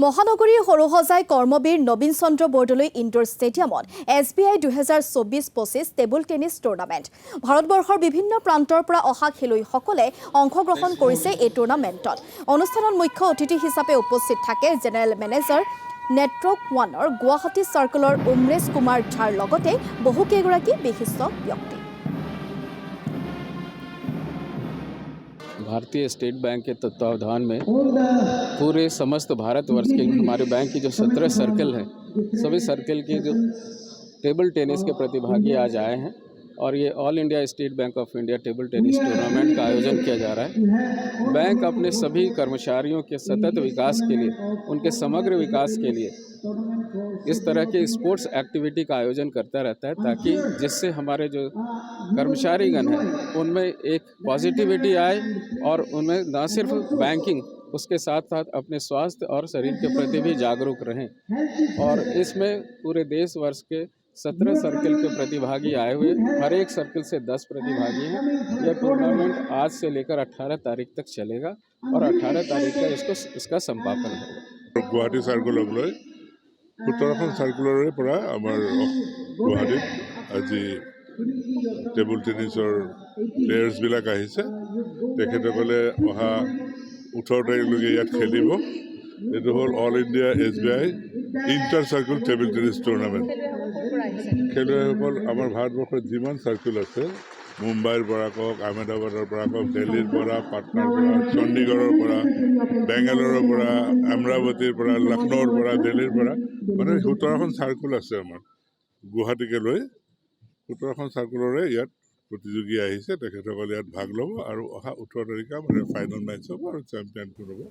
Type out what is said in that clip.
মহানগৰীৰ সৰুসজাই কৰ্মবীৰ নবীন চন্দ্ৰ বৰদলৈ ইনডোৰ ষ্টেডিয়ামত SBI 2024-25 table tennis tournament. ভাৰতবৰ্ষৰ বিভিন্ন প্ৰান্তৰ পৰা অহা খেলুৱৈসকলে অংশগ্ৰহণ কৰিছে এই টুৰ্ণামেণ্টত। অনুষ্ঠানত মুখ্য অতিথি হিচাপে উপস্থিত থাকে জেনেৰেল মেনেজাৰ নেটৱৰ্ক ওৱানৰ গুৱাহাটী চাৰ্কলৰ উমৰেশ কুমাৰ ঝাৰ লগতে বহুকেইগৰাকী বিশিষ্ট ব্যক্তি। भारतीय स्टेट बैंक के तत्वावधान में पूरे समस्त भारतवर्ष के हमारे बैंक की जो 17 सर्कल हैं, सभी सर्कल के जो टेबल टेनिस के प्रतिभागी आज आए हैं और ये all India state bank of India table tennis tournament का आयोजन किया जा रहा है। बैंक अपने सभी कर्मचारियों के सतत विकास के लिए, उनके समग्र विकास के लिए इस तरह के स्पोर्ट्स एक्टिविटी का आयोजन करता रहता है, ताकि जिससे हमारे जो कर्मचारीगण हैं उनमें एक पॉजिटिविटी आए और उनमें न सिर्फ बैंकिंग, उसके साथ साथ अपने स्वास्थ्य और शरीर के प्रति भी जागरूक रहें। और इसमें पूरे देश वर्ष के 17 सर्कल के प्रतिभागी आए हुए, हर एक सर्कल से 10 प्रतिभागी हैं। यह टूर्नामेंट आज से लेकर 18 तारीख तक चलेगा और 18 तारीख तक इसका समापन होगा। गुवाहाटी सार्कलक 17খন सार्कलरे পৰা আমাৰ গুৱাহাটীত আজি টেবুল টেনিছৰ প্লেয়াৰ্ছবিলাক আহিছে। তেখেতসকলে অহা 18 তাৰিখলৈকে ইয়াত খেলিব। এইটো হ'ল all India SBI inter circle table tennis tournament. খেলুৱৈসকল আমাৰ ভাৰতবৰ্ষত যিমান চাৰ্কুল আছে, মুম্বাইৰ পৰা কওক, আহমেদাবাদৰ পৰা কওক, দিল্লীৰ পৰা, পাটনাৰ পৰা, চণ্ডীগড়ৰ পৰা, বেংগালোৰৰ পৰা, আমৰাৱতীৰ পৰা, লক্ষ্ণৌৰ পৰা, দিল্লীৰ পৰা, মানে 17খন চাৰ্কুল আছে আমাৰ গুৱাহাটীকে লৈ। 17খন চাৰ্কুলৰে ইয়াত প্ৰতিযোগী আহিছে। তেখেতসকলে ইয়াত ভাগ ল'ব আৰু অহা 18 তাৰিখে মানে ফাইনেল মেটচ হ'ব আৰু চেম্পিয়ন হ'ব।